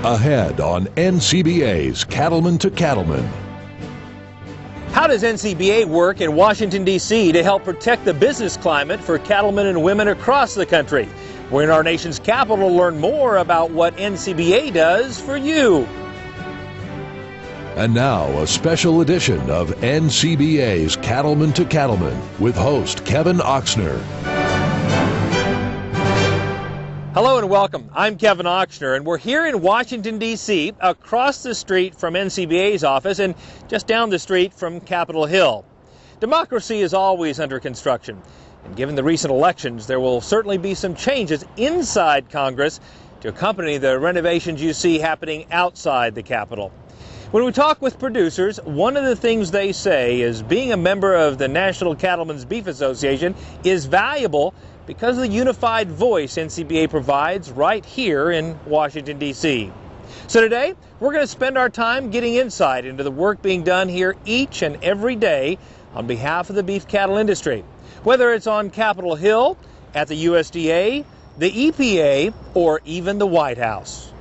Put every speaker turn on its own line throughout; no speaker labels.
Ahead on NCBA's Cattlemen to Cattlemen.
How does NCBA work in Washington, D.C. to help protect the business climate for cattlemen and women across the country? We're in our nation's capital to learn more about what NCBA does for you.
And now, a special edition of NCBA's Cattlemen to Cattlemen with host Kevin Oxner.
Hello and welcome. I'm Kevin Oxner, and we're here in Washington, D.C., across the street from NCBA's office and just down the street from Capitol Hill. Democracy is always under construction, and given the recent elections, there will certainly be some changes inside Congress to accompany the renovations you see happening outside the Capitol. When we talk with producers, one of the things they say is being a member of the National Cattlemen's Beef Association is valuable because of the unified voice NCBA provides right here in Washington, D.C. So today, we're going to spend our time getting insight into the work being done here each and every day on behalf of the beef cattle industry. Whether it's on Capitol Hill, at the USDA, the EPA, or even the White House.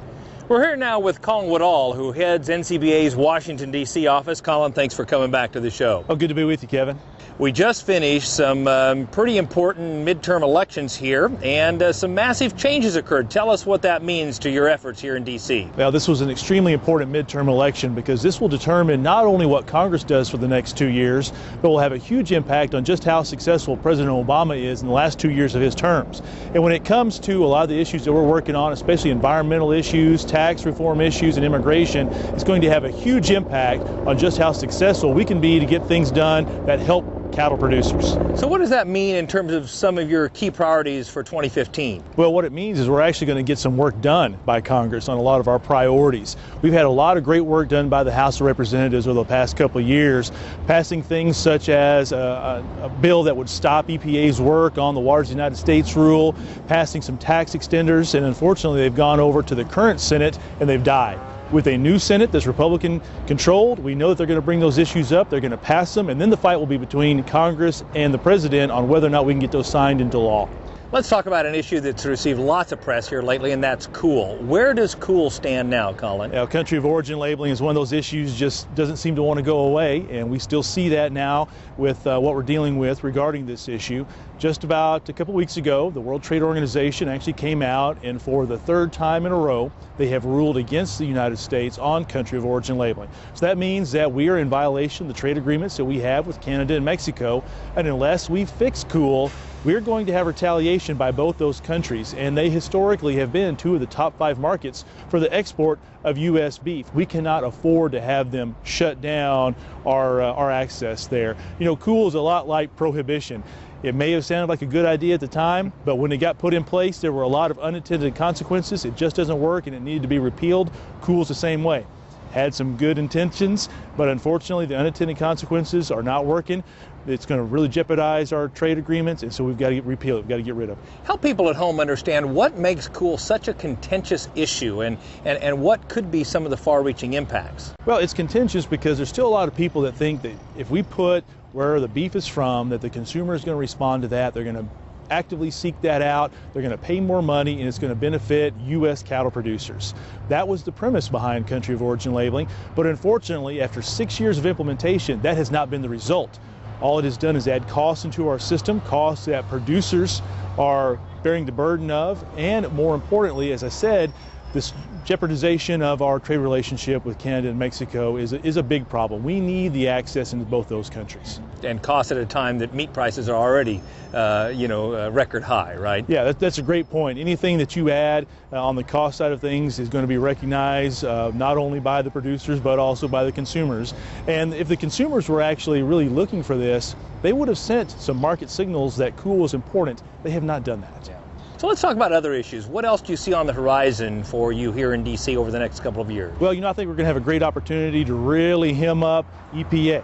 We're here now with Colin Woodall, who heads NCBA's Washington, D.C. office. Colin, thanks for coming back to the show.
Oh, good to be with you, Kevin.
We just finished some pretty important midterm elections here, and some massive changes occurred. Tell us what that means to your efforts here in D.C.
Well, this was an extremely important midterm election because this will determine not only what Congress does for the next 2 years, but will have a huge impact on just how successful President Obama is in the last 2 years of his terms. And when it comes to a lot of the issues that we're working on, especially environmental issues, tax reform issues, and immigration, it's going to have a huge impact on just how successful we can be to get things done that help cattle producers.
So what does that mean in terms of some of your key priorities for 2015?
Well, what it means is we're actually going to get some work done by Congress on a lot of our priorities. We've had a lot of great work done by the House of Representatives over the past couple of years, passing things such as a bill that would stop EPA's work on the Waters of the United States rule, passing some tax extenders, and unfortunately they've gone over to the current Senate and they've died. With a new Senate that's Republican controlled, we know that they're going to bring those issues up, they're going to pass them, and then the fight will be between Congress and the President on whether or not we can get those signed into law.
Let's talk about an issue that's received lots of press here lately, and that's cool. Where does cool stand now, Colin?
Country of origin labeling is one of those issues just doesn't seem to want to go away, and we still see that now with what we're dealing with regarding this issue. Just about a couple weeks ago, the World Trade Organization actually came out, and for the third time in a row, they have ruled against the United States on country of origin labeling. So that means that we are in violation of the trade agreements that we have with Canada and Mexico, and unless we fix cool, we're going to have retaliation by both those countries, and they historically have been two of the top 5 markets for the export of U.S. beef. We cannot afford to have them shut down our access there. You know, cool is a lot like prohibition. It may have sounded like a good idea at the time, but when it got put in place, there were a lot of unintended consequences. It just doesn't work, and it needed to be repealed. Cool's the same way. Had some good intentions, but unfortunately the unintended consequences are not working. It's going to really jeopardize our trade agreements, and so we've got to repeal it. We've got to get rid of it.
Help people at home understand what makes cool such a contentious issue, and what could be some of the far-reaching impacts.
Well, it's contentious because there's still a lot of people that think that if we put where the beef is from, that the consumer is going to respond to that. They're going to actively seek that out, they're going to pay more money, and it's going to benefit U.S. cattle producers. That was the premise behind country of origin labeling, but unfortunately, after 6 years of implementation, that has not been the result. All it has done is add costs into our system, costs that producers are bearing the burden of, and more importantly, as I said, this jeopardization of our trade relationship with Canada and Mexico is a big problem. We need the access into both those countries.
And cost at a time that meat prices are already, record high, right?
Yeah, that's a great point. Anything that you add on the cost side of things is going to be recognized not only by the producers but also by the consumers. And if the consumers were actually really looking for this, they would have sent some market signals that cool was important. They have not done that.
Yeah. So let's talk about other issues. What else do you see on the horizon for you here in D.C. over the next couple of years?
Well, I think we're going to have a great opportunity to really hem up EPA.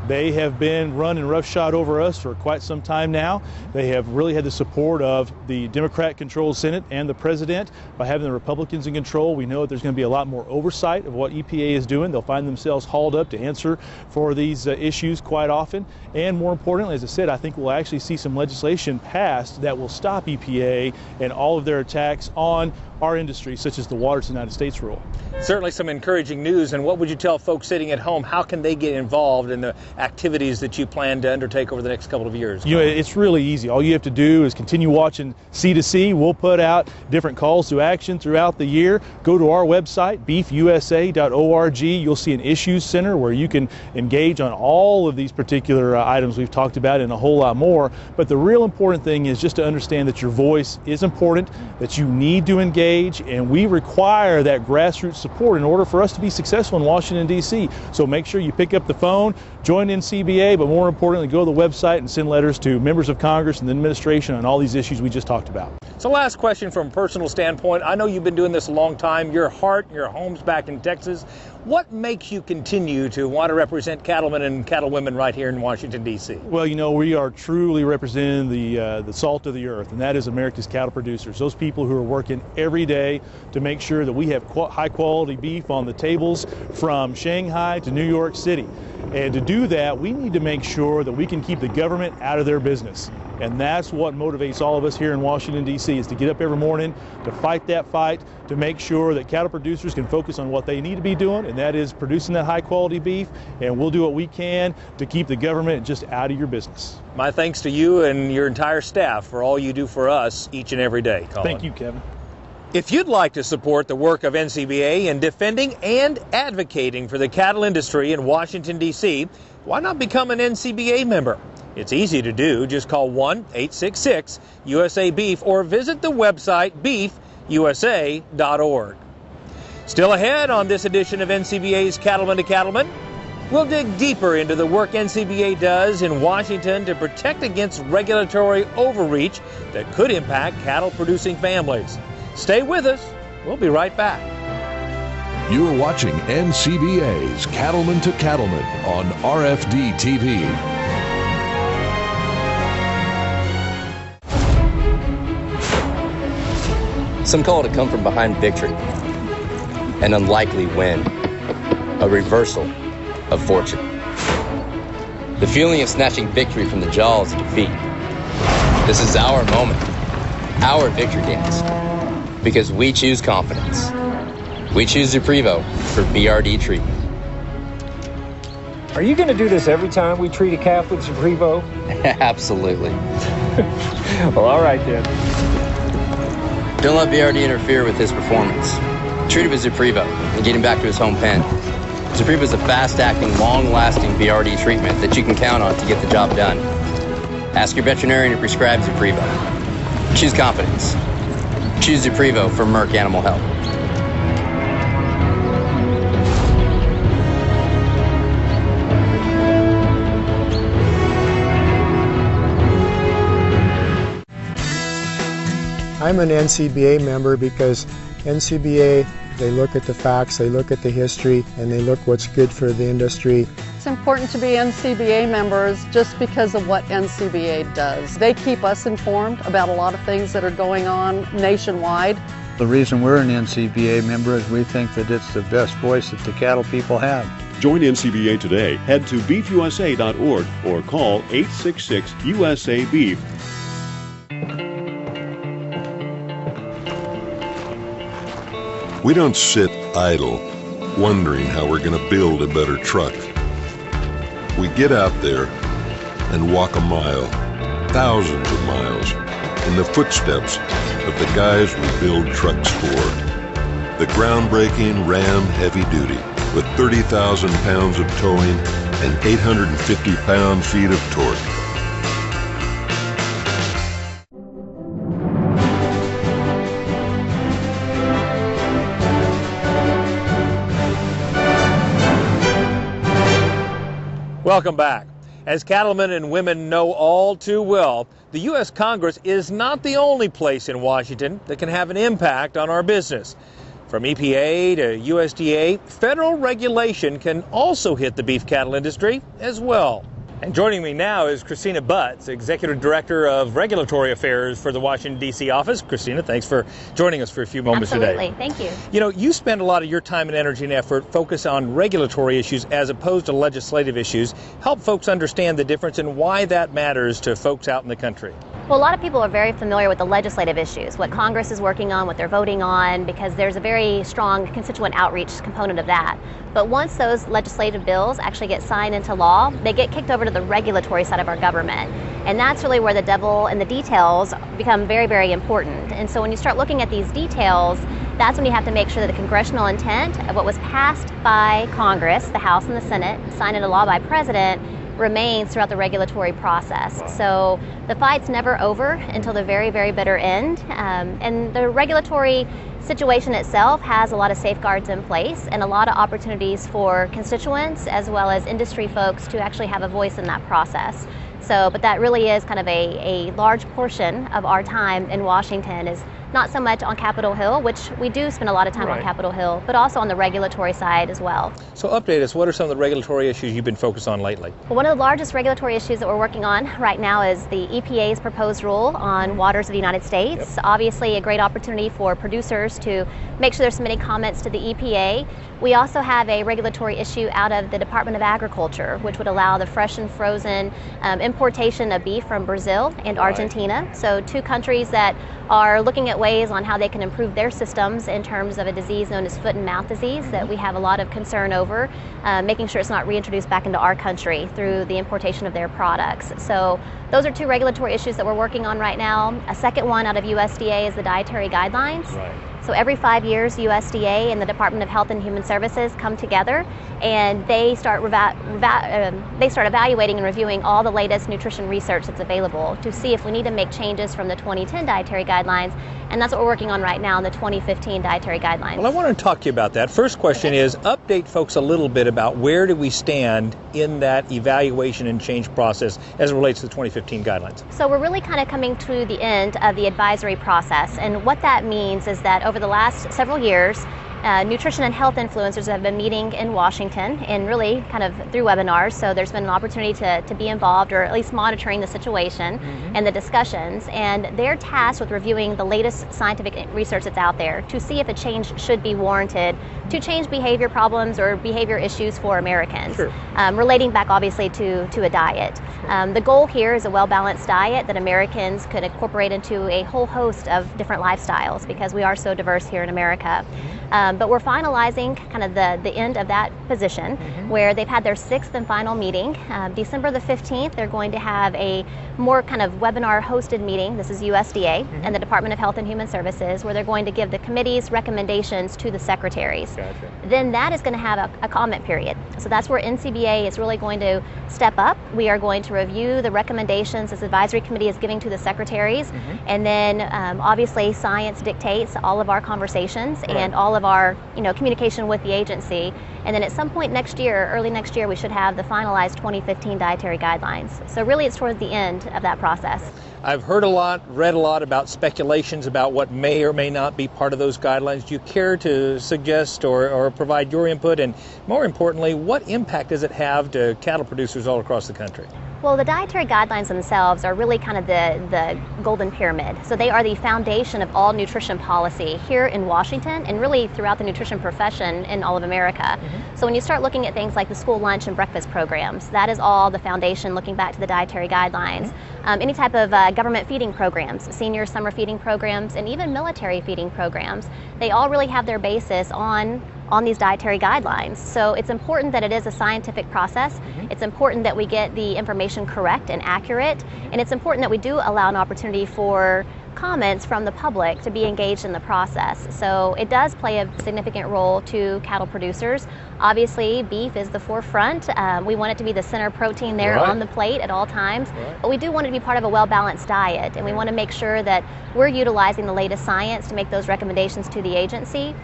They have been running roughshod over us for quite some time now. They have really had the support of the Democrat-controlled Senate and the President. By having the Republicans in control, we know that there's going to be a lot more oversight of what EPA is doing. They'll find themselves hauled up to answer for these issues quite often. And more importantly, as I said, I think we'll actually see some legislation passed that will stop EPA and all of their attacks on our industry, such as the Water to the United States rule.
Certainly some encouraging news. And what would you tell folks sitting at home? How can they get involved in the activities that you plan to undertake over the next couple of years?
You know, it's really easy. All you have to do is continue watching C2C. We'll put out different calls to action throughout the year. Go to our website, beefusa.org. You'll see an issues center where you can engage on all of these particular items we've talked about and a whole lot more. But the real important thing is just to understand that your voice is important, that you need to engage, and we require that grassroots support in order for us to be successful in Washington, D.C. So make sure you pick up the phone, join NCBA, but more importantly, go to the website and send letters to members of Congress and the administration on all these issues we just talked about.
So last question from a personal standpoint. I know you've been doing this a long time. Your heart, your home's back in Texas. What makes you continue to want to represent cattlemen and cattlewomen right here in Washington, D.C.? Well,
you know, we are truly representing the salt of the earth, and that is America's cattle producers. Those people who are working every day to make sure that we have high-quality beef on the tables from Shanghai to New York City. And to do that, we need to make sure that we can keep the government out of their business. And that's what motivates all of us here in Washington, D.C., is to get up every morning, to fight that fight, to make sure that cattle producers can focus on what they need to be doing, and that is producing that high-quality beef. And we'll do what we can to keep the government just out of your business.
My thanks to you and your entire staff for all you do for us each and every day, Colin.
Thank you, Kevin.
If you'd like to support the work of NCBA in defending and advocating for the cattle industry in Washington, D.C., why not become an NCBA member? It's easy to do. Just call 1-866-USA-BEEF or visit the website beefusa.org. Still ahead on this edition of NCBA's Cattlemen to Cattlemen, we'll dig deeper into the work NCBA does in Washington to protect against regulatory overreach that could impact cattle-producing families. Stay with us. We'll be right back.
You're watching NCBA's Cattlemen to Cattlemen on RFD TV.
Some call it a come from behind victory, an unlikely win, a reversal of fortune. The feeling of snatching victory from the jaws of defeat. This is our moment, our victory dance, because we choose confidence. We choose Zuprevo for BRD treatment.
Are you going to do this every time we treat a calf with Zuprevo?
Absolutely.
Well, all right then.
Don't let BRD interfere with his performance. Treat him with Zuprevo and get him back to his home pen. Zuprevo is a fast-acting, long-lasting BRD treatment that you can count on to get the job done. Ask your veterinarian to prescribe Zuprevo. Choose confidence. Choose Zuprevo for Merck Animal Health.
I'm an NCBA member because NCBA, they look at the facts, they look at the history, and they look what's good for the industry.
It's important to be NCBA members just because of what NCBA does. They keep us informed about a lot of things that are going on nationwide.
The reason we're an NCBA member is we think that it's the best voice that the cattle people have.
Join NCBA today. Head to beefusa.org or call 866-USA-BEEF.
We don't sit idle, wondering how we're going to build a better truck. We get out there and walk a mile, thousands of miles, in the footsteps of the guys we build trucks for. The groundbreaking Ram Heavy Duty, with 30,000 pounds of towing and 850 pound-feet of torque.
Welcome back. As cattlemen and women know all too well, the U.S. Congress is not the only place in Washington that can have an impact on our business. From EPA to USDA, federal regulation can also hit the beef cattle industry as well. And joining me now is Christina Butts, Executive Director of Regulatory Affairs for the Washington, D.C. office. Christina, thanks for joining us for a few moments
Absolutely.
today.
Thank you.
You know, you spend a lot of your time and energy and effort focused on regulatory issues as opposed to legislative issues. Help folks understand the difference and why that matters to folks out in the country.
Well, a lot of people are very familiar with the legislative issues, what Congress is working on, what they're voting on, because there's a very strong constituent outreach component of that. But once those legislative bills actually get signed into law, they get kicked over to the regulatory side of our government. And that's really where the devil in the details become very, very important. And so when you start looking at these details, that's when you have to make sure that the congressional intent of what was passed by Congress, the House and the Senate, signed into law by President, remains throughout the regulatory process. So the fight's never over until the very, very bitter end. And the regulatory situation itself has a lot of safeguards in place and a lot of opportunities for constituents as well as industry folks to actually have a voice in that process. So, but that really is kind of a large portion of our time in Washington is not so much on Capitol Hill, which we do spend a lot of time on Capitol Hill, but also on the regulatory side as well.
So update us, what are some of the regulatory issues you've been focused on lately?
Well, one of the largest regulatory issues that we're working on right now is the EPA's proposed rule on waters of the United States. Obviously a great opportunity for producers to make sure they're submitting comments to the EPA. We also have a regulatory issue out of the Department of Agriculture, which would allow the fresh and frozen importation of beef from Brazil and Argentina. So two countries that are looking at ways on how they can improve their systems in terms of a disease known as foot and mouth disease that we have a lot of concern over, making sure it's not reintroduced back into our country through the importation of their products. So those are two regulatory issues that we're working on right now. A second one out of USDA is the dietary guidelines. So every 5 years, USDA and the Department of Health and Human Services come together and they start evaluating and reviewing all the latest nutrition research that's available to see if we need to make changes from the 2010 dietary guidelines, and that's what we're working on right now in the 2015 dietary guidelines.
Well, I want to talk to you about that. First question is, update folks a little bit about where do we stand in that evaluation and change process as it relates to the 2015 guidelines.
So we're really kind of coming to the end of the advisory process, and what that means is that over the last several years, nutrition and health influencers have been meeting in Washington and really kind of through webinars, so there's been an opportunity to be involved or at least monitoring the situation and the discussions, and they're tasked with reviewing the latest scientific research that's out there to see if a change should be warranted to change behavior problems or behavior issues for Americans, relating back obviously to a diet. The goal here is a well-balanced diet that Americans could incorporate into a whole host of different lifestyles because we are so diverse here in America. But we're finalizing kind of the end of that position where they've had their 6th and final meeting. December the 15th, they're going to have a more kind of webinar hosted meeting. This is USDA and the Department of Health and Human Services, where they're going to give the committee's recommendations to the secretaries. Then that is going to have a comment period. So that's where NCBA is really going to step up. We are going to review the recommendations this advisory committee is giving to the secretaries, and then obviously science dictates all of our conversations and all of our communication with the agency. And then at some point next year, early next year, we should have the finalized 2015 dietary guidelines. So really it's towards the end of that process.
I've heard a lot, read a lot about speculations about what may or may not be part of those guidelines. Do you care to suggest or provide your input? And more importantly, what impact does it have to cattle producers all across the country?
Well, the dietary guidelines themselves are really kind of the golden pyramid. So they are the foundation of all nutrition policy here in Washington and really throughout the nutrition profession in all of America. So when you start looking at things like the school lunch and breakfast programs, that is all the foundation looking back to the dietary guidelines. Any type of government feeding programs, senior summer feeding programs, and even military feeding programs, they all really have their basis on these dietary guidelines. So it's important that it is a scientific process. It's important that we get the information correct and accurate, and it's important that we do allow an opportunity for comments from the public to be engaged in the process. So it does play a significant role to cattle producers. Obviously, beef is the forefront. We want it to be the center protein there on the plate at all times, but we do want it to be part of a well-balanced diet, and we want to make sure that we're utilizing the latest science to make those recommendations to the agency.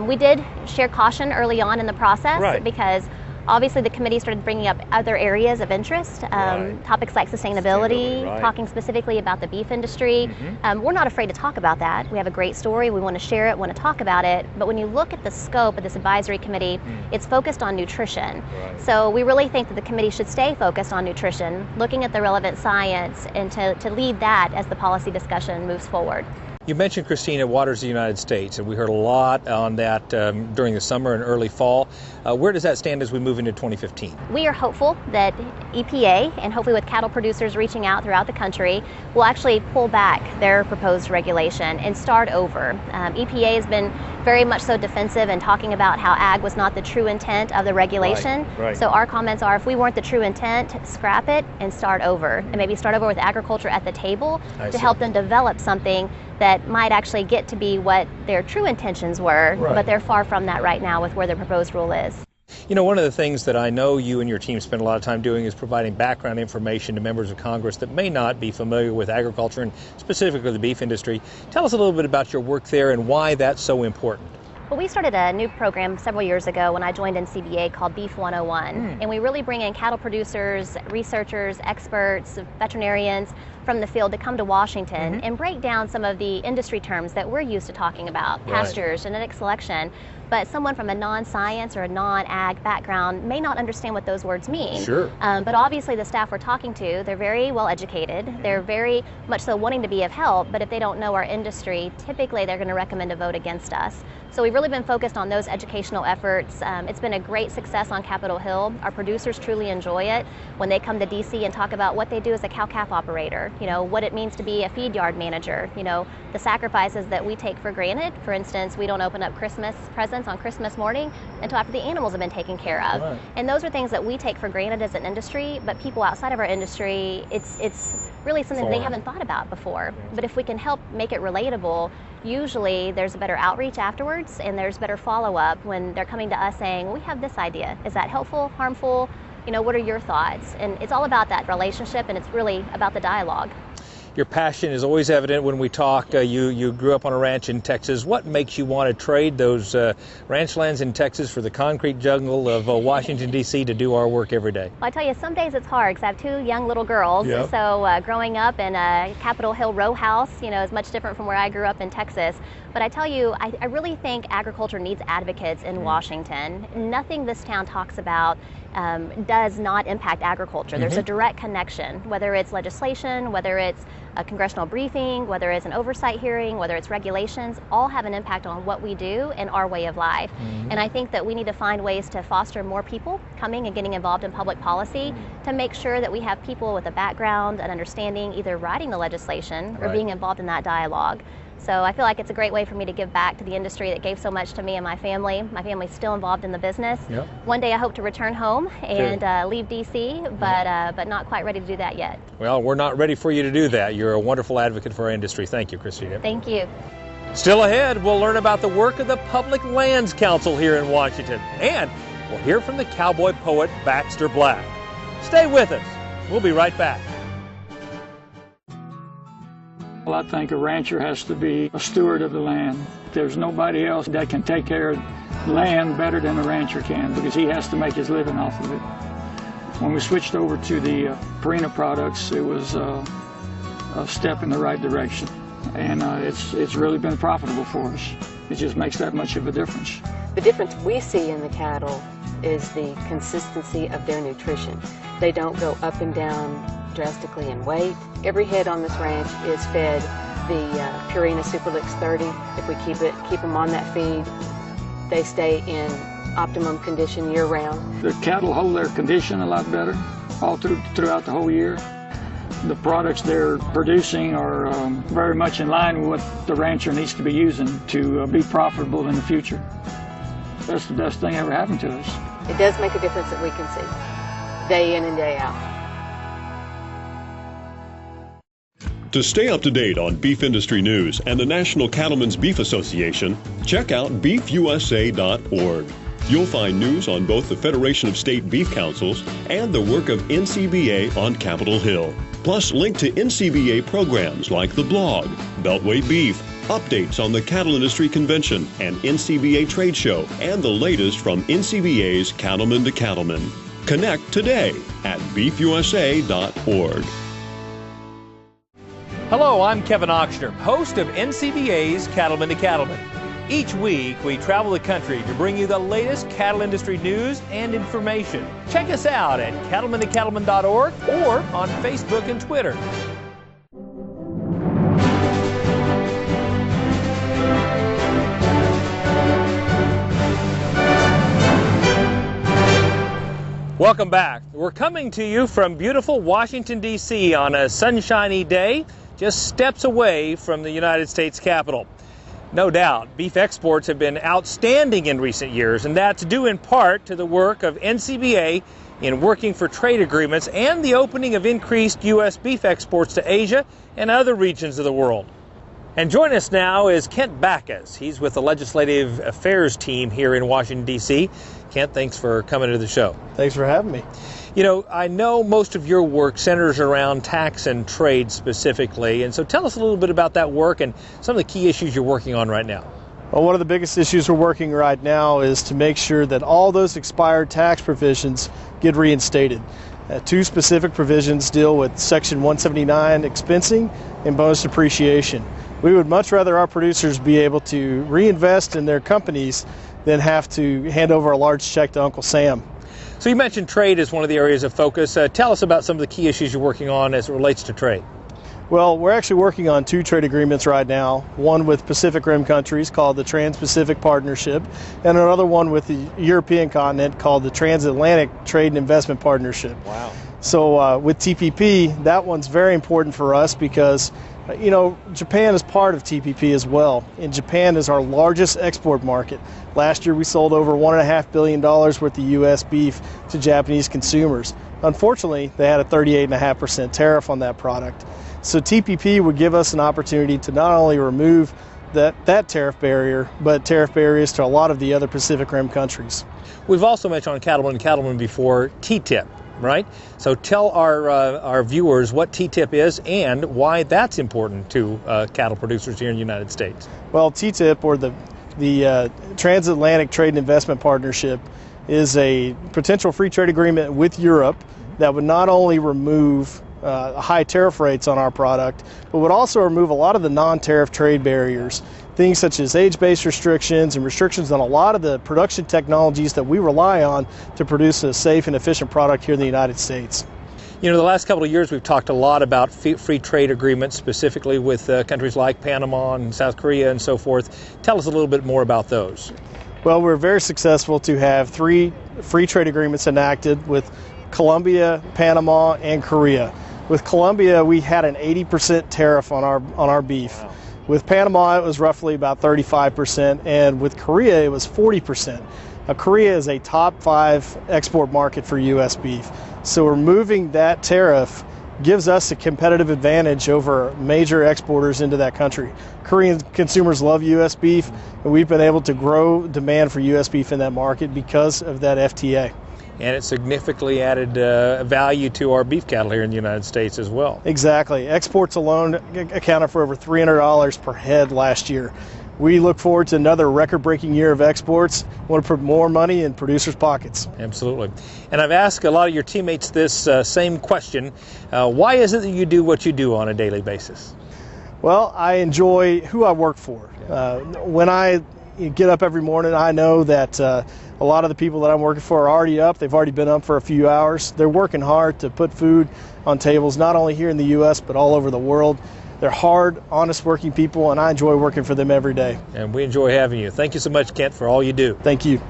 We did share caution early on in the process because Obviously, the committee started bringing up other areas of interest, topics like sustainability, talking specifically about the beef industry. We're not afraid to talk about that. We have a great story. We want to share it, want to talk about it. But when you look at the scope of this advisory committee, it's focused on nutrition. So we really think that the committee should stay focused on nutrition, looking at the relevant science, and to lead that as the policy discussion moves forward.
You mentioned, Christina, Waters of the United States, and we heard a lot on that during the summer and early fall. Where does that stand as we move into 2015?
We are hopeful that EPA, and hopefully with cattle producers reaching out throughout the country, will actually pull back their proposed regulation and start over. EPA has been very much so defensive and talking about how ag was not the true intent of the regulation. So our comments are, if we weren't the true intent, scrap it and start over. And maybe start over with agriculture at the table to help them develop something that might actually get to be what their true intentions were, but they're far from that right now with where the proposed rule is.
You know, one of the things that I know you and your team spend a lot of time doing is providing background information to members of Congress that may not be familiar with agriculture and specifically the beef industry. Tell us a little bit about your work there and why that's so important.
Well, we started a new program several years ago when I joined NCBA called Beef 101. And we really bring in cattle producers, researchers, experts, veterinarians from the field to come to Washington and break down some of the industry terms that we're used to talking about, pastures, genetic selection. But someone from a non-science or a non-ag background may not understand what those words mean. But obviously the staff we're talking to, they're very well educated. They're very much so wanting to be of help, but if they don't know our industry, typically they're going to recommend a vote against us. So we've really been focused on those educational efforts. It's been a great success on Capitol Hill. Our producers truly enjoy it when they come to DC and talk about what they do as a cow-calf operator, you know, what it means to be a feed yard manager, you know, the sacrifices that we take for granted. For instance, we don't open up Christmas presents on Christmas morning until after the animals have been taken care of. And those are things that we take for granted as an industry, but people outside of our industry, it's really something they haven't thought about before. But if we can help make it relatable, usually there's a better outreach afterwards and there's better follow-up when they're coming to us saying, well, we have this idea. Is that helpful, harmful? You know, what are your thoughts? And it's all about that relationship, and it's really about the dialogue.
Your passion is always evident when we talk. You grew up on a ranch in Texas. What makes you want to trade those ranch lands in Texas for the concrete jungle of Washington, D.C. to do our work every day?
Well, I tell you, some days it's hard because I have two young little girls. So growing up in a Capitol Hill row house, you know, is much different from where I grew up in Texas. But I tell you, I really think agriculture needs advocates in Washington. Nothing this town talks about does not impact agriculture. There's a direct connection, whether it's legislation, whether it's a congressional briefing, whether it's an oversight hearing, whether it's regulations, all have an impact on what we do and our way of life. And I think that we need to find ways to foster more people coming and getting involved in public policy to make sure that we have people with a background and understanding either writing the legislation or being involved in that dialogue. So I feel like it's a great way for me to give back to the industry that gave so much to me and my family. My family's still involved in the business. One day I hope to return home and leave D.C., but not quite ready to do that yet.
Well, we're not ready for you to do that. You're a wonderful advocate for our industry. Thank you, Christina.
Thank you.
Still ahead, we'll learn about the work of the Public Lands Council here in Washington. And we'll hear from the cowboy poet Baxter Black. Stay with us. We'll be right back.
Well, I think a rancher has to be a steward of the land. There's nobody else that can take care of land better than a rancher can, because he has to make his living off of it. When we switched over to the Purina products, it was a step in the right direction. And it's really been profitable for us. It just makes that much of a difference.
The difference we see in the cattle is the consistency of their nutrition. They don't go up and down drastically in weight. Every head on this ranch is fed the Purina Superlix 30. If we keep them on that feed, they stay in optimum condition year-round.
The cattle hold their condition a lot better all throughout the whole year. The products they're producing are very much in line with what the rancher needs to be using to be profitable in the future. That's the best thing ever happened to us.
It does make a difference that we can see, day in and day out.
To stay up to date on beef industry news and the National Cattlemen's Beef Association, check out beefusa.org. You'll find news on both the Federation of State Beef Councils and the work of NCBA on Capitol Hill. Plus, link to NCBA programs like The Blog, Beltway Beef, updates on the Cattle Industry Convention and NCBA Trade Show, and the latest from NCBA's Cattlemen to Cattlemen. Connect today at beefusa.org.
Hello, I'm Kevin Ochsner, host of NCBA's Cattlemen to Cattlemen. Each week, we travel the country to bring you the latest cattle industry news and information. Check us out at cattlementocattlemen.org or on Facebook and Twitter. Welcome back. We're coming to you from beautiful Washington, D.C. on a sunshiny day, just steps away from the United States Capitol. No doubt, beef exports have been outstanding in recent years, and that's due in part to the work of NCBA in working for trade agreements and the opening of increased U.S. beef exports to Asia and other regions of the world. And join us now is Kent Backus. He's with the Legislative Affairs team here in Washington, D.C. Kent, thanks for coming to the show.
Thanks for having me.
You know, I know most of your work centers around tax and trade specifically, and so tell us a little bit about that work and some of the key issues you're working on right now.
Well, one of the biggest issues we're working right now is to make sure that all those expired tax provisions get reinstated. Two specific provisions deal with Section 179 expensing and bonus depreciation. We would much rather our producers be able to reinvest in their companies than have to hand over a large check to Uncle Sam.
So you mentioned trade as one of the areas of focus. Tell us about some of the key issues you're working on as it relates to trade.
Well, we're actually working on two trade agreements right now, one with Pacific Rim countries called the Trans-Pacific Partnership, and another one with the European continent called the Transatlantic Trade and Investment Partnership.
Wow.
So with TPP, that one's very important for us because you know, Japan is part of TPP as well, and Japan is our largest export market. Last year we sold over $1.5 billion worth of U.S. beef to Japanese consumers. Unfortunately, they had a 38.5% tariff on that product. So TPP would give us an opportunity to not only remove that tariff barrier, but tariff barriers to a lot of the other Pacific Rim countries.
We've also mentioned on Cattlemen before TTIP. Right? So tell our viewers what TTIP is and why that's important to cattle producers here in the United States.
Well, TTIP, or the Transatlantic Trade and Investment Partnership, is a potential free trade agreement with Europe that would not only remove high tariff rates on our product, but would also remove a lot of the non-tariff trade barriers. Things such as age-based restrictions and restrictions on a lot of the production technologies that we rely on to produce a safe and efficient product here in the United States.
You know, the last couple of years we've talked a lot about free trade agreements, specifically with countries like Panama and South Korea and so forth. Tell us a little bit more about those.
Well, we're very successful to have 3 free trade agreements enacted with Colombia, Panama, and Korea. With Colombia, we had an 80% tariff on our beef. Wow. With Panama, it was roughly about 35%, and with Korea, it was 40%. Now, Korea is a top 5 export market for U.S. beef, so removing that tariff gives us a competitive advantage over major exporters into that country. Korean consumers love U.S. beef, and we've been able to grow demand for U.S. beef in that market because of that FTA.
And it significantly added value to our beef cattle here in the United States as well.
Exactly. Exports alone accounted for over $300 per head last year. We look forward to another record-breaking year of exports. We want to put more money in producers' pockets.
Absolutely. And I've asked a lot of your teammates this same question. Why is it that you do what you do on a daily basis?
Well, I enjoy who I work for. When I get up every morning, I know that a lot of the people that I'm working for are already up. They've already been up for a few hours. They're working hard to put food on tables, not only here in the U.S., but all over the world. They're hard, honest working people, and I enjoy working for them every day.
And we enjoy having you. Thank you so much, Kent, for all you do.
Thank you.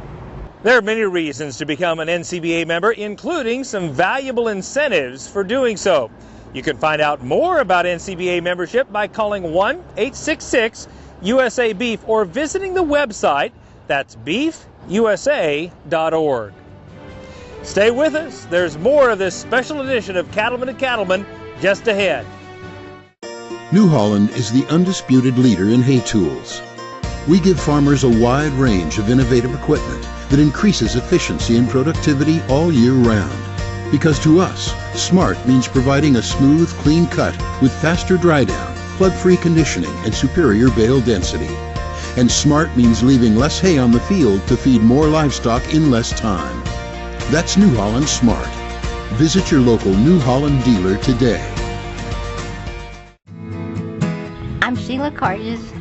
There are many reasons to become an NCBA member, including some valuable incentives for doing so. You can find out more about NCBA membership by calling 1-866-USA-BEEF or visiting the website. That's beefusa.org. Stay with us. There's more of this special edition of Cattlemen to Cattlemen just ahead.
New Holland is the undisputed leader in hay tools. We give farmers a wide range of innovative equipment that increases efficiency and productivity all year round. Because to us, smart means providing a smooth, clean cut with faster dry down, plug-free conditioning and superior bale density. And smart means leaving less hay on the field to feed more livestock in less time. That's New Holland Smart. Visit your local New Holland dealer today.
I'm Sheila Carges.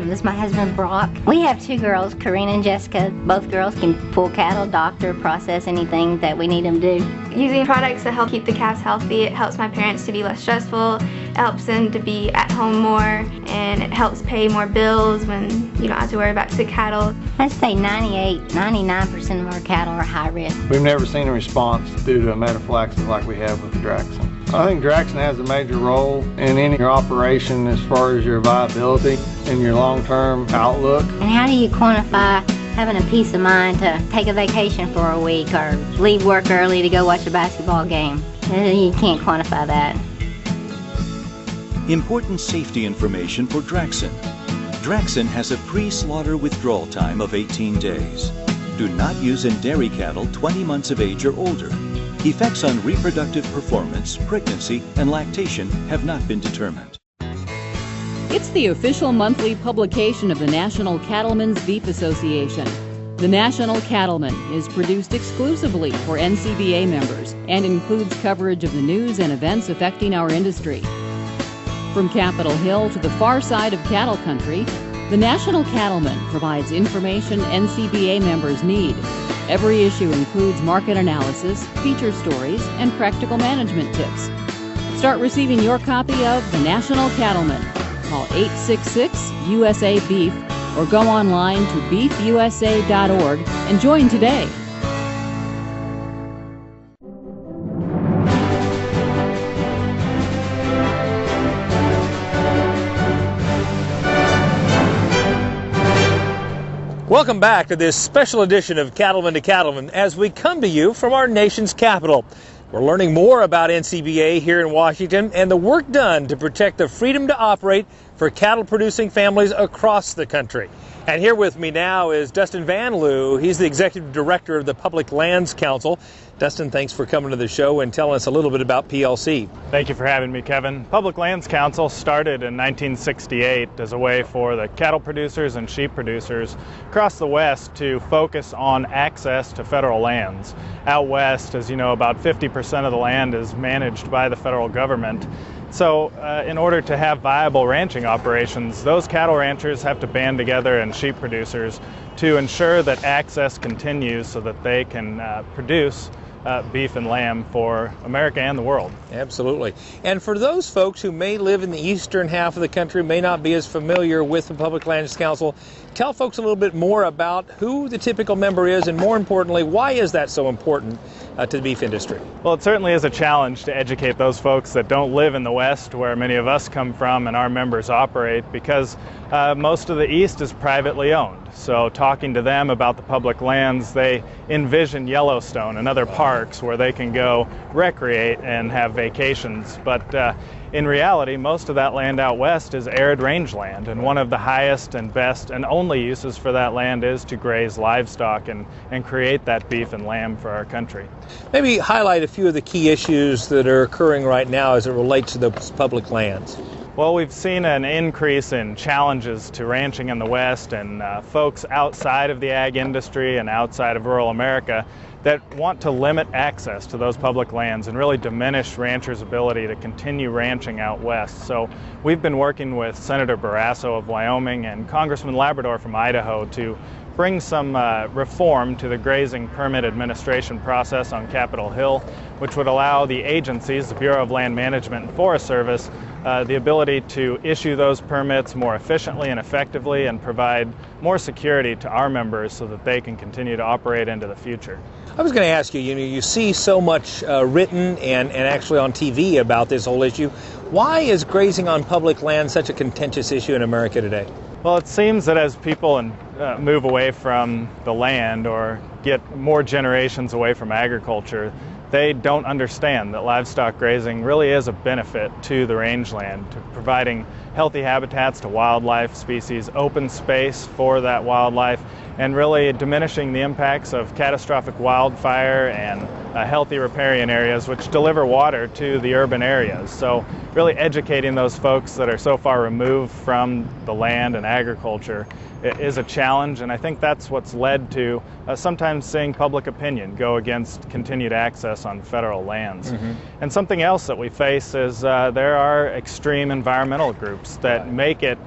This is my husband Brock. We have two girls, Karina and Jessica. Both girls can pull cattle, doctor, process anything that we need them to do.
Using products that help keep the calves healthy, it helps my parents to be less stressful, it helps them to be at home more, and it helps pay more bills when you don't have to worry about sick cattle.
I'd say 99% of our cattle are high risk.
We've never seen a response due to metaphylaxis like we have with the Draxxin. I think Draxxin has a major role in any operation as far as your viability and your long-term outlook.
And how do you quantify having a peace of mind to take a vacation for a week or leave work early to go watch a basketball game? You can't quantify that.
Important safety information for Draxxin. Draxxin has a pre-slaughter withdrawal time of 18 days. Do not use in dairy cattle 20 months of age or older. Effects on reproductive performance, pregnancy, and lactation have not been determined.
It's the official monthly publication of the National Cattlemen's Beef Association. The National Cattleman is produced exclusively for NCBA members and includes coverage of the news and events affecting our industry. From Capitol Hill to the far side of cattle country, the National Cattleman provides information NCBA members need. Every issue includes market analysis, feature stories, and practical management tips. Start receiving your copy of The National Cattleman. Call 866-USA-BEEF or go online to beefusa.org and join today.
Welcome back to this special edition of Cattlemen to Cattlemen as we come to you from our nation's capital. We're learning more about NCBA here in Washington and the work done to protect the freedom to operate for cattle-producing families across the country. And here with me now is Dustin Van Loo. He's the Executive Director of the Public Lands Council. Dustin, thanks for coming to the show and telling us a little bit about PLC.
Thank you for having me, Kevin. Public Lands Council started in 1968 as a way for the cattle producers and sheep producers across the West to focus on access to federal lands. Out West, as you know, about 50% of the land is managed by the federal government. So in order to have viable ranching operations, those cattle ranchers have to band together and sheep producers to ensure that access continues so that they can produce beef and lamb for America and the world.
Absolutely. And for those folks who may live in the eastern half of the country, may not be as familiar with the Public Lands Council, tell folks a little bit more about who the typical member is, and more importantly, why is that so important to the beef industry?
Well, it certainly is a challenge to educate those folks that don't live in the West, where many of us come from and our members operate, because most of the East is privately owned. So talking to them about the public lands, they envision Yellowstone and other parks where they can go recreate and have vacations. But in reality, most of that land out west is arid rangeland, and one of the highest and best and only uses for that land is to graze livestock and create that beef and lamb for our country.
Maybe highlight a few of the key issues that are occurring right now as it relates to those public lands.
Well, we've seen an increase in challenges to ranching in the West, and folks outside of the ag industry and outside of rural America that want to limit access to those public lands and really diminish ranchers' ability to continue ranching out west. So we've been working with Senator Barrasso of Wyoming and Congressman Labrador from Idaho to bring some reform to the grazing permit administration process on Capitol Hill, which would allow the agencies, the Bureau of Land Management and Forest Service, the ability to issue those permits more efficiently and effectively and provide more security to our members so that they can continue to operate into the future.
I was going to ask you, you see so much written and actually on TV about this whole issue. Why is grazing on public land such a contentious issue in America today?
Well, it seems that as people move away from the land or get more generations away from agriculture, they don't understand that livestock grazing really is a benefit to the rangeland, to providing healthy habitats to wildlife species, open space for that wildlife, and really diminishing the impacts of catastrophic wildfire and healthy riparian areas which deliver water to the urban areas. So really educating those folks that are so far removed from the land and agriculture is a challenge, and I think that's what's led to sometimes seeing public opinion go against continued access on federal lands. And something else that we face is there are extreme environmental groups that make it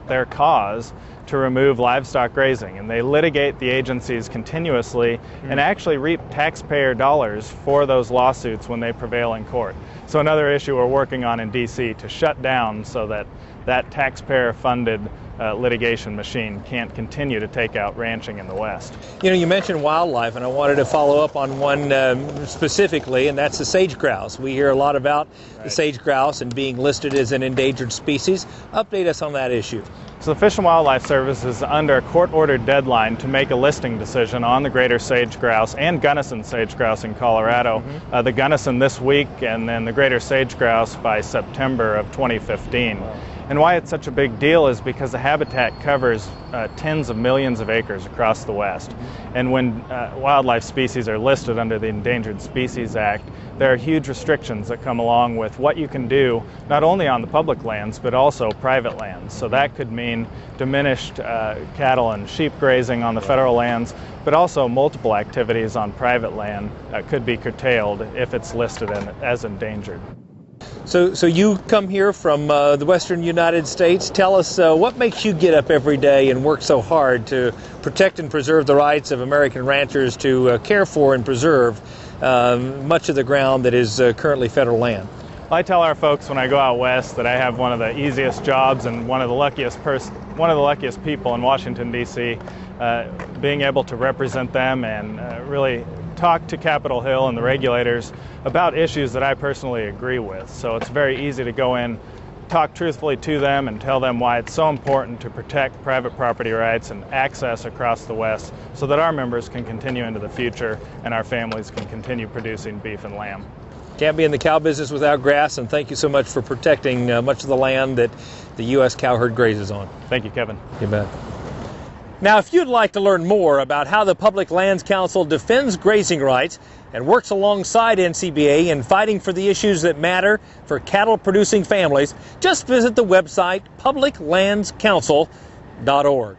their cause to remove livestock grazing, and they litigate the agencies continuously and actually reap taxpayer dollars for those lawsuits when they prevail in court. So another issue we're working on in DC to shut down so that that taxpayer-funded litigation machine can't continue to take out ranching in the West.
You know, you mentioned wildlife, and I wanted to follow up on one specifically, and that's the sage grouse. We hear a lot about the sage grouse and being listed as an endangered species. Update us on that issue.
So the Fish and Wildlife Service is under a court-ordered deadline to make a listing decision on the greater sage grouse and Gunnison sage grouse in Colorado. The Gunnison this week, and then the greater sage grouse by September of 2015. And why it's such a big deal is because the habitat covers tens of millions of acres across the West. And when wildlife species are listed under the Endangered Species Act, there are huge restrictions that come along with what you can do, not only on the public lands, but also private lands. So that could mean diminished cattle and sheep grazing on the federal lands, but also multiple activities on private land could be curtailed if it's listed as endangered.
So you come here from the western United States. Tell us what makes you get up every day and work so hard to protect and preserve the rights of American ranchers to care for and preserve much of the ground that is currently federal land?
I tell our folks when I go out west that I have one of the easiest jobs and one of the luckiest people in Washington, D.C., being able to represent them and really talk to Capitol Hill and the regulators about issues that I personally agree with. So it's very easy to go in, talk truthfully to them, and tell them why it's so important to protect private property rights and access across the West so that our members can continue into the future and our families can continue producing beef and lamb.
Can't be in the cow business without grass, and thank you so much for protecting much of the land that the U.S. cow herd grazes on.
Thank you, Kevin.
You bet. Now, if you'd like to learn more about how the Public Lands Council defends grazing rights and works alongside NCBA in fighting for the issues that matter for cattle-producing families, just visit the website publiclandscouncil.org.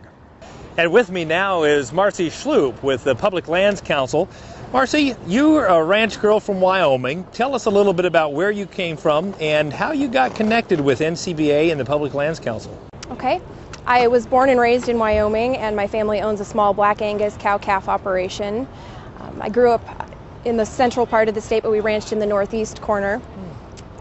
And with me now is Marcy Schloop with the Public Lands Council. Marcy, you're a ranch girl from Wyoming. Tell us a little bit about where you came from and how you got connected with NCBA and the Public Lands Council.
Okay. I was born and raised in Wyoming, and my family owns a small Black Angus cow-calf operation. I grew up in the central part of the state, but we ranched in the northeast corner.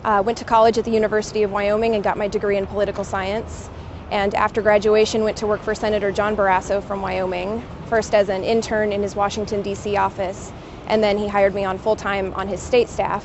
Went to college at the University of Wyoming and got my degree in political science. And after graduation, went to work for Senator John Barrasso from Wyoming, first as an intern in his Washington, D.C. office, and then he hired me on full-time on his state staff,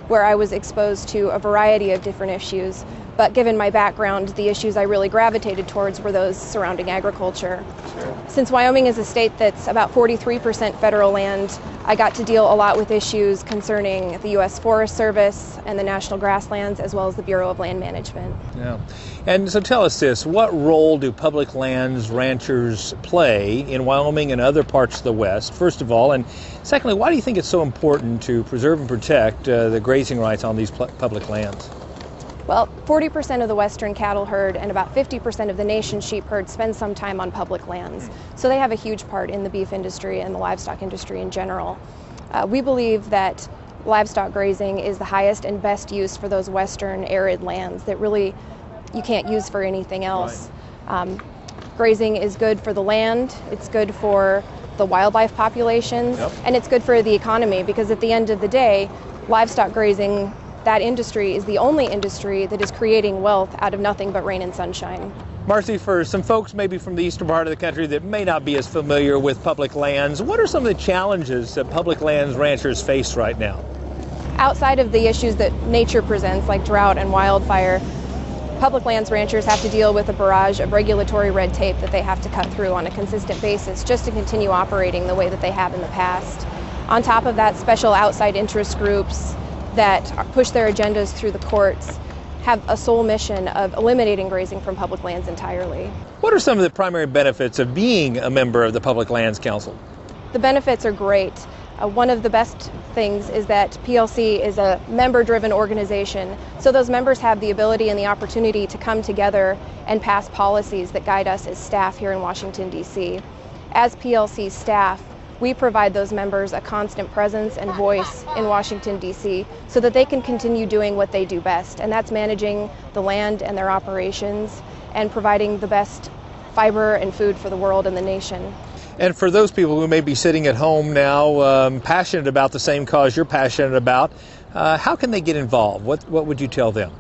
where I was exposed to a variety of different issues. But given my background, the issues I really gravitated towards were those surrounding agriculture. Sure. Since Wyoming is a state that's about 43% federal land, I got to deal a lot with issues concerning the U.S. Forest Service and the National Grasslands, as well as the Bureau of Land Management.
Yeah. And so tell us this, what role do public lands ranchers play in Wyoming and other parts of the West, first of all? And secondly, why do you think it's so important to preserve and protect the grazing rights on these public lands?
Well, 40% of the western cattle herd and about 50% of the nation's sheep herd spend some time on public lands. So they have a huge part in the beef industry and the livestock industry in general. We believe that livestock grazing is the highest and best use for those western arid lands that really you can't use for anything else. Right. Grazing is good for the land, it's good for the wildlife populations, and it's good for the economy, because at the end of the day, livestock grazing, that industry is the only industry that is creating wealth out of nothing but rain and sunshine.
Marcy, for some folks maybe from the eastern part of the country that may not be as familiar with public lands, what are some of the challenges that public lands ranchers face right now?
Outside of the issues that nature presents, like drought and wildfire, public lands ranchers have to deal with a barrage of regulatory red tape that they have to cut through on a consistent basis just to continue operating the way that they have in the past. On top of that, special outside interest groups that push their agendas through the courts have a sole mission of eliminating grazing from public lands entirely.
What are some of the primary benefits of being a member of the Public Lands Council?
The benefits are great. One of the best things is that PLC is a member-driven organization, so those members have the ability and the opportunity to come together and pass policies that guide us as staff here in Washington, D.C. As PLC staff, we provide those members a constant presence and voice in Washington, D.C. so that they can continue doing what they do best, and that's managing the land and their operations and providing the best fiber and food for the world and the nation.
And for those people who may be sitting at home now, passionate about the same cause you're passionate about, how can they get involved? What would you tell them?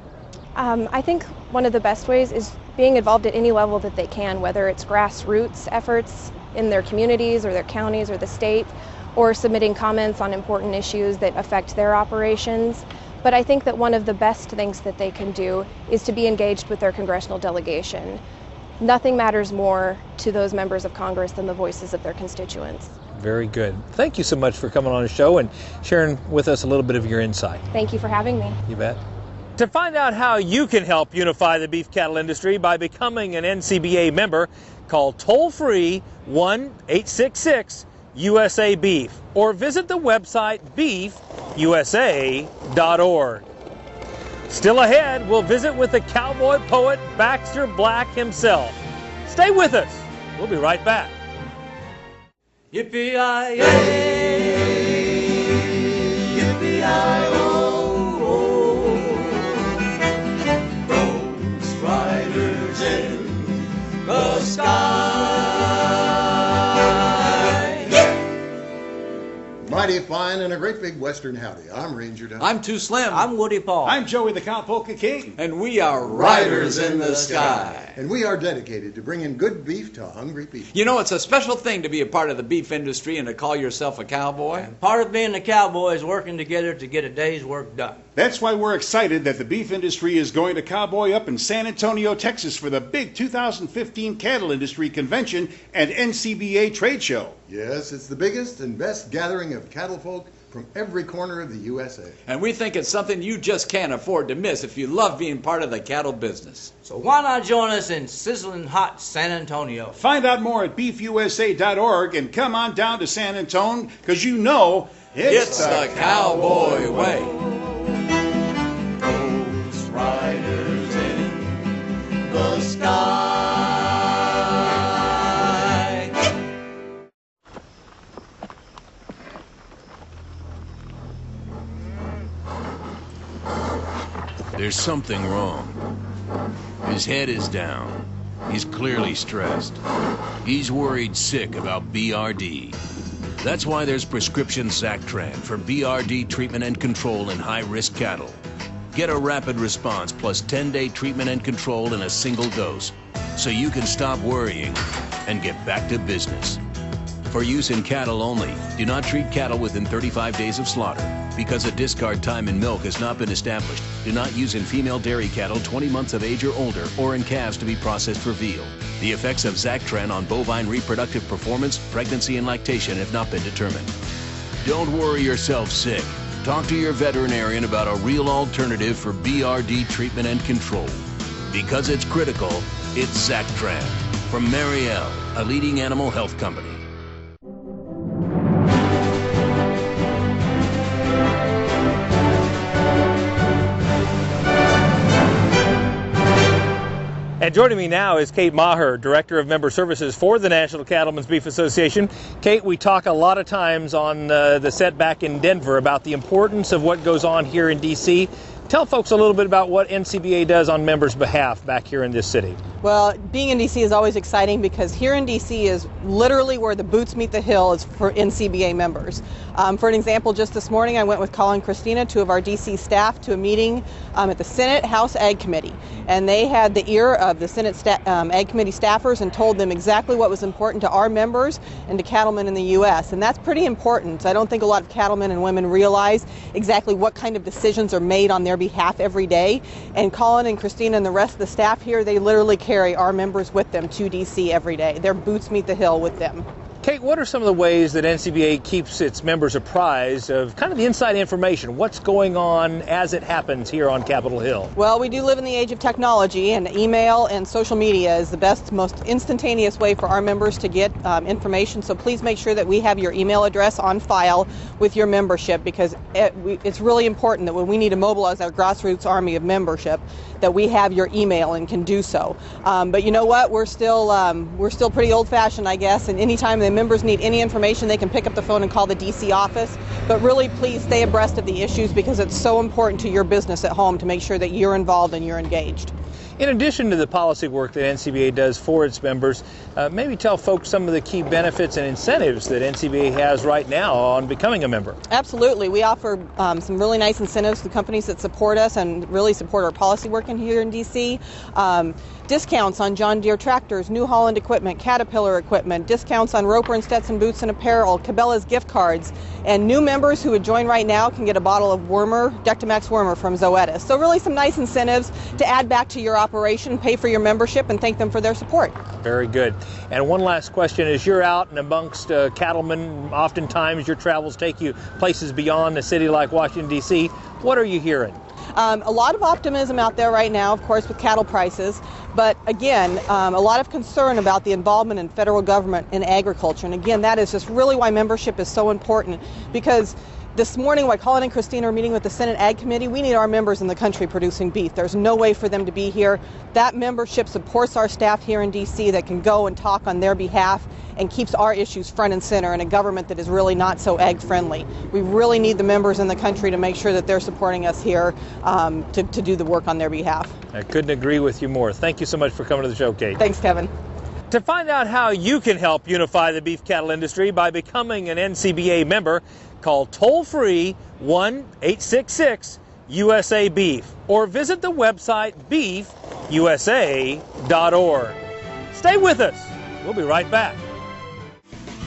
I think one of the best ways is being involved at any level that they can, whether it's grassroots efforts in their communities or their counties or the state, or submitting comments on important issues that affect their operations. But I think that one of the best things that they can do is to be engaged with their congressional delegation. Nothing matters more to those members of Congress than the voices of their constituents.
Very good. Thank you so much for coming on the show and sharing with us a little bit of your insight.
Thank you for having me.
You bet. To find out how you can help unify the beef cattle industry by becoming an NCBA member, call toll-free 1-866-USA-BEEF or visit the website beefusa.org. Still ahead, we'll visit with the cowboy poet Baxter Black himself. Stay with us. We'll be right back.
Yippee-yi-yay, yippee-yi-oh, Ghost riders in the sky.
Mighty fine and a great big western howdy. I'm Ranger Doug.
I'm Too Slim. I'm Woody Paul.
I'm Joey the Cow Polka King.
And we are Riders in the Sky.
And we are dedicated to bringing good beef to hungry people.
You know, it's a special thing to be a part of the beef industry and to call yourself a cowboy.
And part of being a cowboy is working together to get a day's work done.
That's why we're excited that the beef industry is going to Cowboy Up in San Antonio, Texas for the big 2015 Cattle Industry Convention and NCBA Trade Show.
Yes, it's the biggest and best gathering of cattle folk from every corner of the USA.
And we think it's something you just can't afford to miss if you love being part of the cattle business.
So why not join us in sizzling hot San Antonio?
Find out more at beefusa.org and come on down to San Antonio, because you know
it's the cowboy way.
Ghost riders in the sky.
There's something wrong. His head is down. He's clearly stressed. He's worried sick about BRD. That's why there's prescription Zactran for BRD treatment and control in high-risk cattle. Get a rapid response plus 10-day treatment and control in a single dose, so you can stop worrying and get back to business. For use in cattle only, do not treat cattle within 35 days of slaughter. Because a discard time in milk has not been established, do not use in female dairy cattle 20 months of age or older or in calves to be processed for veal. The effects of Zactran on bovine reproductive performance, pregnancy, and lactation have not been determined. Don't worry yourself sick. Talk to your veterinarian about a real alternative for BRD treatment and control. Because it's critical, it's Zactran from Marielle, a leading animal health company.
And joining me now is Kate Maher, Director of Member Services for the National Cattlemen's Beef Association. Kate, we talk a lot of times on the set back in Denver about the importance of what goes on here in D.C. Tell folks a little bit about what NCBA does on members' behalf back here in this city.
Well, being in D.C. is always exciting because here in D.C. is literally where the boots meet the hill is for NCBA members. For an example, just this morning I went with Colin and Christina, two of our D.C. staff, to a meeting at the Senate House Ag Committee. And they had the ear of the Senate Ag Committee staffers and told them exactly what was important to our members and to cattlemen in the U.S. And that's pretty important. I don't think a lot of cattlemen and women realize exactly what kind of decisions are made on their behalf every day. And Colin and Christina and the rest of the staff here, they literally carry our members with them to D.C. every day. Their boots meet the hill with them.
Kate, what are some of the ways that NCBA keeps its members apprised of kind of the inside information? What's going on as it happens here on Capitol Hill?
Well, we do live in the age of technology, and email and social media is the best, most instantaneous way for our members to get information. So please make sure that we have your email address on file with your membership, because it's really important that when we need to mobilize our grassroots army of membership, that we have your email and can do so. But you know what? We're still pretty old-fashioned, I guess, and anytime the members need any information, they can pick up the phone and call the DC office. But really, please stay abreast of the issues, because it's so important to your business at home to make sure that you're involved and you're engaged.
In addition to the policy work that NCBA does for its members, maybe tell folks some of the key benefits and incentives that NCBA has right now on becoming a member.
Absolutely. We offer some really nice incentives to companies that support us and really support our policy work in here in DC. Discounts on John Deere tractors, New Holland equipment, Caterpillar equipment, discounts on Roper and Stetson boots and apparel, Cabela's gift cards, and new members who would join right now can get a bottle of Wormer, Dectomax Wormer from Zoetis. So really some nice incentives to add back to your operation, pay for your membership, and thank them for their support.
Very good. And one last question, as you're out and amongst cattlemen, oftentimes your travels take you places beyond a city like Washington, D.C. What are you hearing?
A lot of optimism out there right now, of course, with cattle prices, but again, a lot of concern about the involvement in federal government in agriculture. And again, that is just really why membership is so important, because this morning, while Colin and Christina are meeting with the Senate Ag Committee, we need our members in the country producing beef. There's no way for them to be here. That membership supports our staff here in D.C. that can go and talk on their behalf and keeps our issues front and center in a government that is really not so ag-friendly. We really need the members in the country to make sure that they're supporting us here to do the work on their behalf.
I couldn't agree with you more. Thank you so much for coming to the show, Kate.
Thanks, Kevin.
To find out how you can help unify the beef cattle industry by becoming an NCBA member, call toll-free 1-866-USA-BEEF or visit the website beefusa.org. Stay with us. We'll be right back.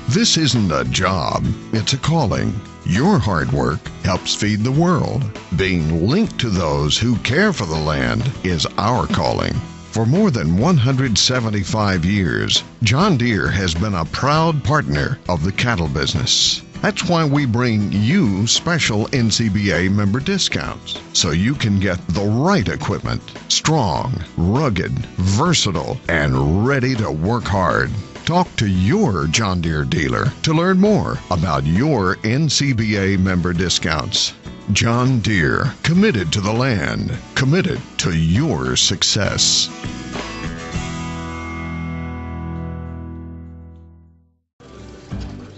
This isn't a job, it's a calling. Your hard work helps feed the world. Being linked to those who care for the land is our calling. For more than 175 years, John Deere has been a proud partner of the cattle business. That's why we bring you special NCBA member discounts, so you can get the right equipment, strong, rugged, versatile, and ready to work hard. Talk to your John Deere dealer to learn more about your NCBA member discounts. John Deere, committed to the land, committed to your success.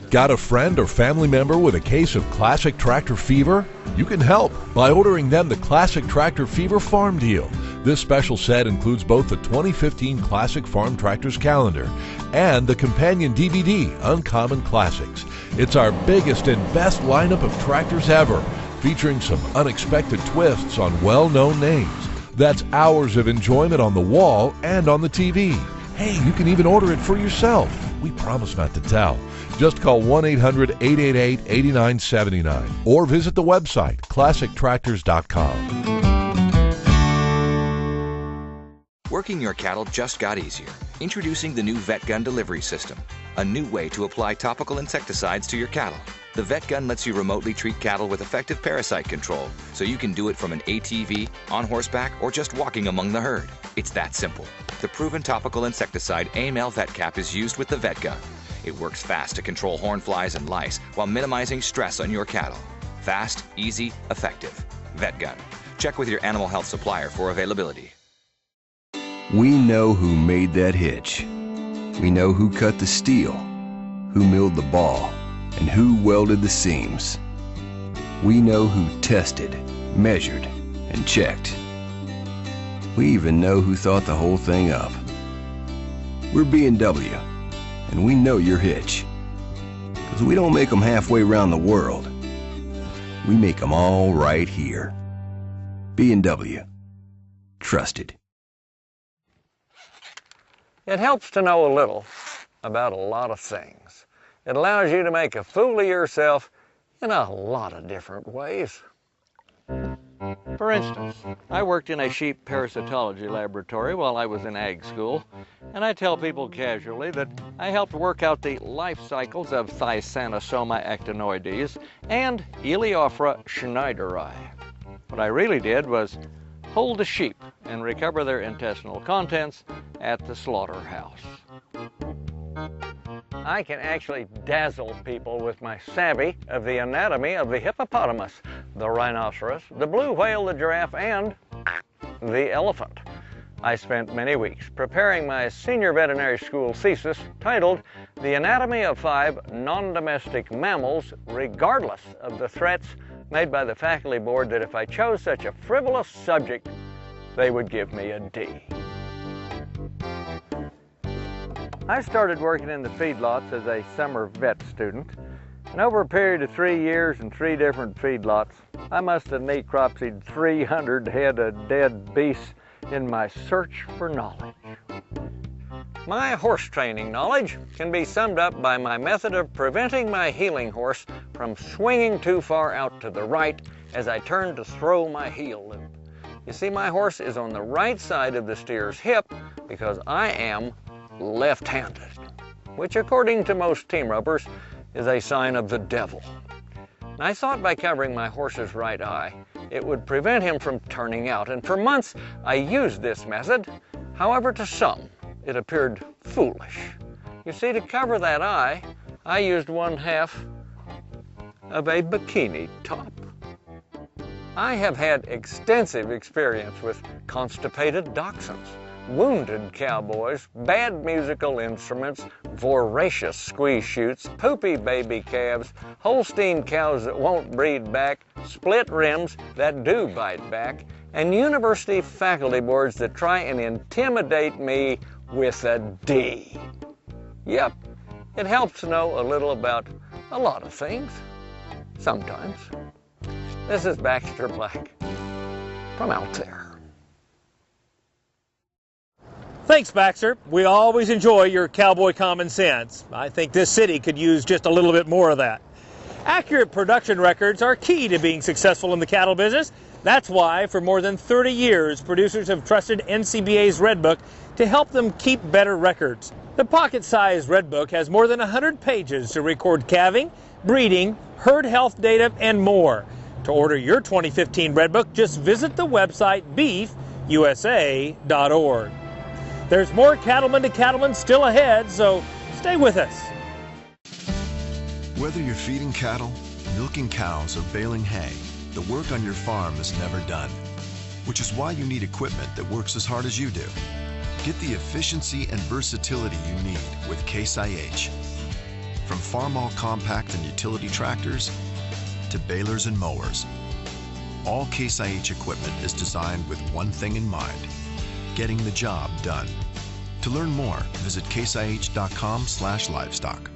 Got a friend or family member with a case of classic tractor fever? You can help by ordering them the Classic Tractor Fever Farm Deal. This special set includes both the 2015 Classic Farm Tractors calendar and the companion DVD, Uncommon Classics. It's our biggest and best lineup of tractors ever, featuring some unexpected twists on well-known names. That's hours of enjoyment on the wall and on the TV. Hey, you can even order it for yourself. We promise not to tell. Just call 1-800-888-8979 or visit the website classictractors.com.
Working your cattle just got easier. Introducing the new Vet Gun delivery system, a new way to apply topical insecticides to your cattle. The Vet Gun lets you remotely treat cattle with effective parasite control, so you can do it from an ATV, on horseback, or just walking among the herd. It's that simple. The proven topical insecticide AML Vet Cap is used with the Vet Gun. It works fast to control horn flies and lice while minimizing stress on your cattle. Fast, easy, effective. Vet Gun. Check with your animal health supplier for availability.
We know who made that hitch. We know who cut the steel, who milled the ball, and who welded the seams. We know who tested, measured, and checked. We even know who thought the whole thing up. We're B&W, and we know your hitch. Because we don't make them halfway around the world. We make them all right here. B&W. Trusted.
It helps to know a little about a lot of things. It allows you to make a fool of yourself in a lot of different ways. For instance, I worked in a sheep parasitology laboratory while I was in ag school, and I tell people casually that I helped work out the life cycles of Thysanosoma actinoides and Eleophora schneideri. What I really did was hold the sheep and recover their intestinal contents at the slaughterhouse. I can actually dazzle people with my savvy of the anatomy of the hippopotamus, the rhinoceros, the blue whale, the giraffe, and the elephant. I spent many weeks preparing my senior veterinary school thesis titled The Anatomy of 5 Non-Domestic Mammals, regardless of the threats made by the faculty board that if I chose such a frivolous subject, they would give me a D. I started working in the feedlots as a summer vet student, and over a period of 3 years and 3 different feedlots, I must have necropsied 300 head of dead beasts in my search for knowledge. My horse training knowledge can be summed up by my method of preventing my heeling horse from swinging too far out to the right as I turn to throw my heel loop. You see, my horse is on the right side of the steer's hip because I am left-handed, which according to most team ropers is a sign of the devil. And I thought by covering my horse's right eye, it would prevent him from turning out, and for months I used this method. However, to some, it appeared foolish. You see, to cover that eye, I used 1/2 of a bikini top. I have had extensive experience with constipated dachshunds, wounded cowboys, bad musical instruments, voracious squeeze chutes, poopy baby calves, Holstein cows that won't breed back, split rims that do bite back, and university faculty boards that try and intimidate me with a D. Yep, it helps to know a little about a lot of things, sometimes. This is Baxter Black from out there.
Thanks, Baxter. We always enjoy your cowboy common sense. I think this city could use just a little bit more of that. Accurate production records are key to being successful in the cattle business. That's why, for more than 30 years, producers have trusted NCBA's Red Book to help them keep better records. The pocket-sized Red Book has more than 100 pages to record calving, breeding, herd health data, and more. To order your 2015 Red Book, just visit the website beefusa.org. There's more Cattlemen to Cattlemen still ahead, so stay with us.
Whether you're feeding cattle, milking cows, or baling hay, the work on your farm is never done, which is why you need equipment that works as hard as you do. Get the efficiency and versatility you need with Case IH. From Farmall compact and utility tractors to balers and mowers, all Case IH equipment is designed with one thing in mind: getting the job done. To learn more, visit caseih.com/livestock.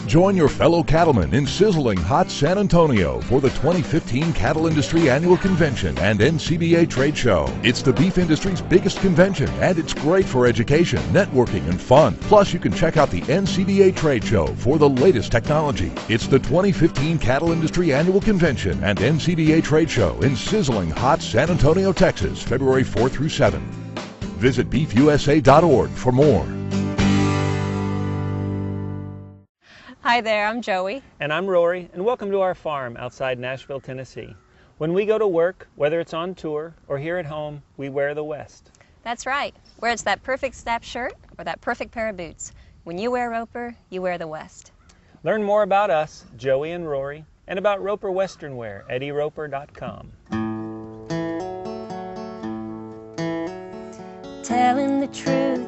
Join your fellow cattlemen in sizzling hot San Antonio for the 2015 Cattle Industry Annual Convention and NCBA Trade Show. It's the beef industry's biggest convention, and it's great for education, networking, and fun. Plus, you can check out the NCBA Trade Show for the latest technology. It's the 2015 Cattle Industry Annual Convention and NCBA Trade Show in sizzling hot San Antonio, Texas, February 4 through 7. Visit beefusa.org for more.
Hi there, I'm Joey.
And I'm Rory, and welcome to our farm outside Nashville, Tennessee. When we go to work, whether it's on tour or here at home, we wear the West.
That's right. Whether it's that perfect snap shirt or that perfect pair of boots, when you wear Roper, you wear the West.
Learn more about us, Joey and Rory, and about Roper Western Wear at eroper.com.
Telling the truth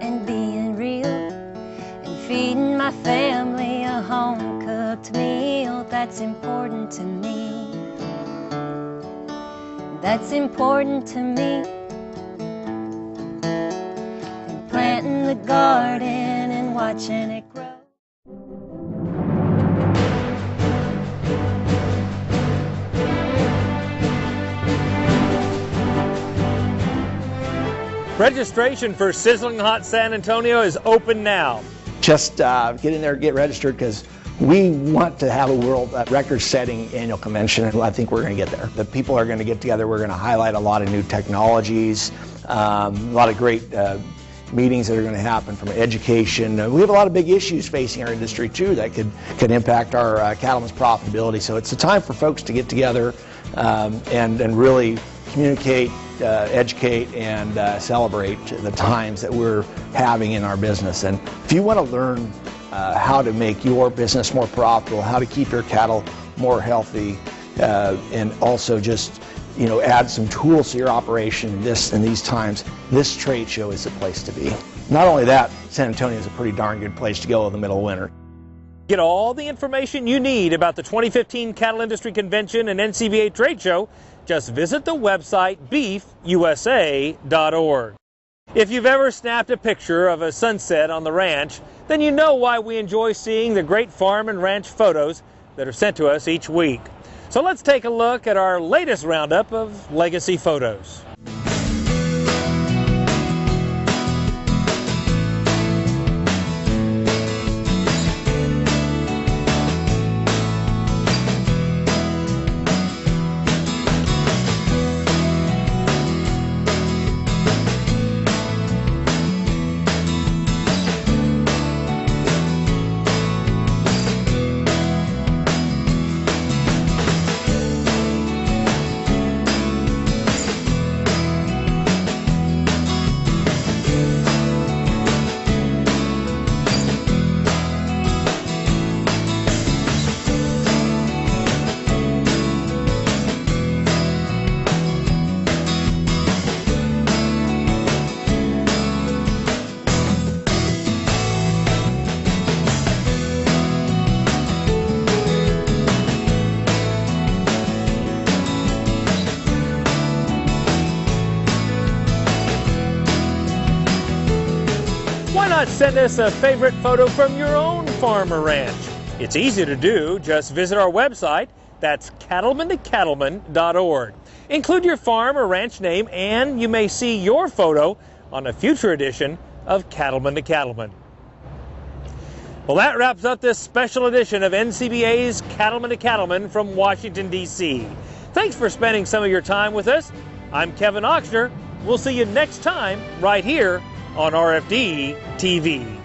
and being real, and feeding my family a home-cooked meal. That's important to me. That's important to me. And planting the garden and watching it grow.
Registration for Sizzling Hot San Antonio is open now.
Just get in there, get registered, because We want to have a world record-setting annual convention, and I think we're going to get there. The people are going to get together. We're going to highlight a lot of new technologies, a lot of great meetings that are going to happen from education. We have a lot of big issues facing our industry too that could impact our cattlemen's profitability. So it's a time for folks to get together and really communicate, educate, and celebrate the times that we're having in our business. And if you want to learn how to make your business more profitable, how to keep your cattle more healthy, and also just add some tools to your operation in these times, this trade show is the place to be. Not only that, San Antonio is a pretty darn good place to go in the middle of winter.
Get all the information you need about the 2015 Cattle Industry Convention and NCBA Trade Show. Just visit the website beefusa.org. If you've ever snapped a picture of a sunset on the ranch, then you know why we enjoy seeing the great farm and ranch photos that are sent to us each week. So let's take a look at our latest roundup of legacy photos. Why not send us a favorite photo from your own farm or ranch? It's easy to do. Just visit our website. That's cattlementocattlemen.org. Include your farm or ranch name, and you may see your photo on a future edition of Cattlemen to Cattlemen. Well, that wraps up this special edition of NCBA's Cattlemen to Cattlemen from Washington, D.C. Thanks for spending some of your time with us. I'm Kevin Ochsner. We'll see you next time right here on RFD TV.